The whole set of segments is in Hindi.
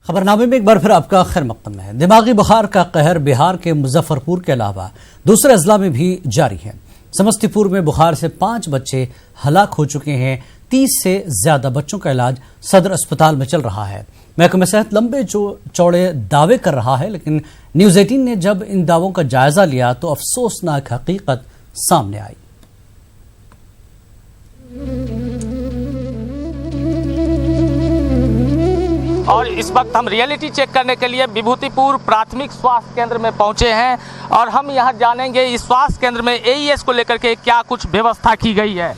खबरनामे में एक बार फिर आपका खैर मकदम है। दिमागी बुखार का कहर बिहार के मुजफ्फरपुर के अलावा दूसरे अजला में भी जारी है। समस्तीपुर में बुखार से 5 बच्चे हलाक हो चुके हैं। 30 से ज्यादा बच्चों का इलाज सदर अस्पताल में चल रहा है। महकमा सेहत लंबे चौड़े दावे कर रहा है, लेकिन न्यूज़ 18 ने जब इन दावों का जायजा लिया तो अफसोसनाक हकीकत सामने आई। और इस वक्त हम रियलिटी चेक करने के लिए विभूतिपुर प्राथमिक स्वास्थ्य केंद्र में पहुंचे हैं और हम यहां जानेंगे इस स्वास्थ्य केंद्र में एईएस को लेकर के क्या कुछ व्यवस्था की गई है।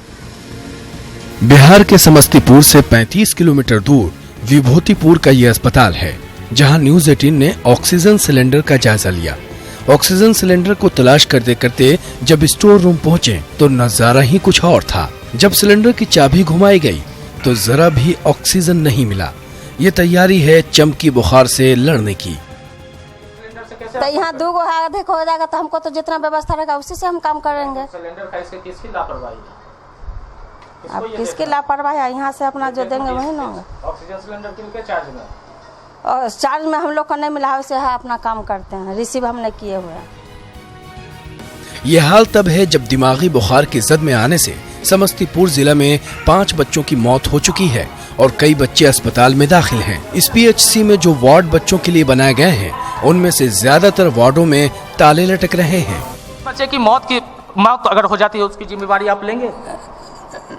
बिहार के समस्तीपुर से 35 किलोमीटर दूर विभूतिपुर का ये अस्पताल है, जहां न्यूज़ 18 ने ऑक्सीजन सिलेंडर का जायजा लिया। ऑक्सीजन सिलेंडर को तलाश करते करते जब स्टोर रूम पहुंचे तो नजारा ही कुछ और था। जब सिलेंडर की चाबी घुमाई गई तो जरा भी ऑक्सीजन नहीं मिला। ये तैयारी है चमकी बुखार से लड़ने की। तो यहाँ 2 गो अधिक हो जाएगा तो हमको तो जितना व्यवस्था रहेगा उसी से हम काम करेंगे। सिलेंडर का इसके किसकी लापरवाही है? अब किसकी लापरवाही है? यहाँ से अपना जो देंगे वही ना होगा। ऑक्सीजन सिलेंडर किनके चार्ज में? और चार्ज में हम लोग को नहीं मिला है, उसे है अपना काम करते हैं, रिसीव हमने किए हुए हैं। ये हाल तब है जब दिमागी बुखार की जद में आने से समस्तीपुर जिला में 5 बच्चों की मौत हो चुकी है और कई बच्चे अस्पताल में दाखिल हैं। इस पीएचसी में जो वार्ड बच्चों के लिए बनाए गए हैं, उनमें से ज्यादातर वार्डों में ताले लटक रहे हैं। बच्चे की मौत अगर हो जाती है उसकी जिम्मेवारी आप लेंगे?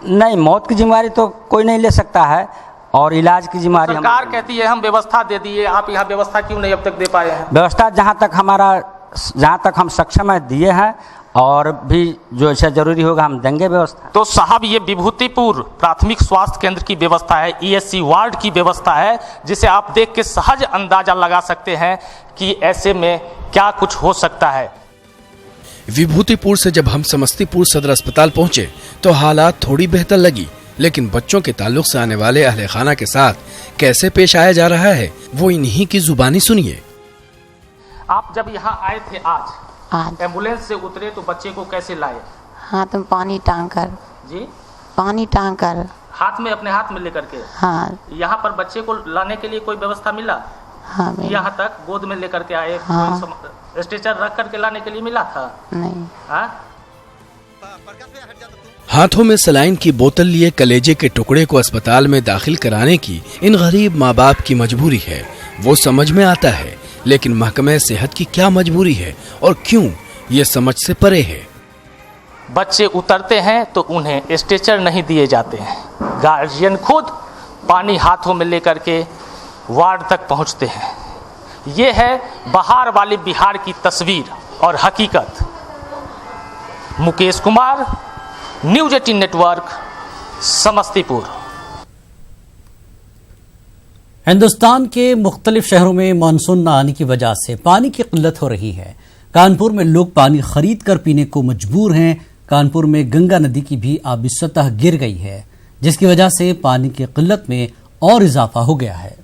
नहीं, मौत की जिम्मेवारी तो कोई नहीं ले सकता है और इलाज की जिम्मेवारी सरकार कहती है हम व्यवस्था दे दिए, आप यहाँ व्यवस्था क्यों नहीं अब तक दे पाए हैं? व्यवस्था जहाँ तक हम सक्षम है दिए हैं और भी जो ऐसा जरूरी होगा हम देंगे व्यवस्था। तो साहब, ये विभूतिपुर प्राथमिक स्वास्थ्य केंद्र की व्यवस्था है, ईएससी वार्ड की व्यवस्था है, जिसे आप देख के सहज अंदाजा लगा सकते हैं कि ऐसे में क्या कुछ हो सकता है। विभूतिपुर से जब हम समस्तीपुर सदर अस्पताल पहुंचे तो हालात थोड़ी बेहतर लगी, लेकिन बच्चों के ताल्लुक से आने वाले अहले खाना के साथ कैसे पेश आया जा रहा है वो इन्हीं की जुबानी सुनिए। आप जब यहाँ आए थे आज एम्बुलेंस से उतरे तो बच्चे को कैसे लाए? हाथ में पानी टांग कर। जी? पानी टांग कर हाथ में, अपने हाथ में लेकर के? हाँ। यहाँ पर बच्चे को लाने के लिए कोई व्यवस्था मिला? हाँ, यहाँ तक गोद में लेकर के आए? हाँ। स्ट्रेचर रख करके लाने के लिए मिला था? नहीं। हाँ? हाथों में सलाइन की बोतल लिए कलेजे के टुकड़े को अस्पताल में दाखिल कराने की इन गरीब माँ बाप की मजबूरी है, वो समझ में आता है, लेकिन महकमा सेहत की क्या मजबूरी है और क्यों, ये समझ से परे है। बच्चे उतरते हैं तो उन्हें स्ट्रेचर नहीं दिए जाते हैं। गार्जियन खुद पानी हाथों में लेकर के वार्ड तक पहुंचते हैं। ये है बाहर वाली बिहार की तस्वीर और हकीकत। Mukesh Kumar, news 18 network, Samastipur. हिंदुस्तान के मुख्तलिफ शहरों में मानसून न आने की वजह से पानी की किल्लत हो रही है। कानपुर में लोग पानी खरीद कर पीने को मजबूर हैं। कानपुर में गंगा नदी की भी आबी सतह गिर गई है, जिसकी वजह से पानी की किल्लत में और इजाफा हो गया है।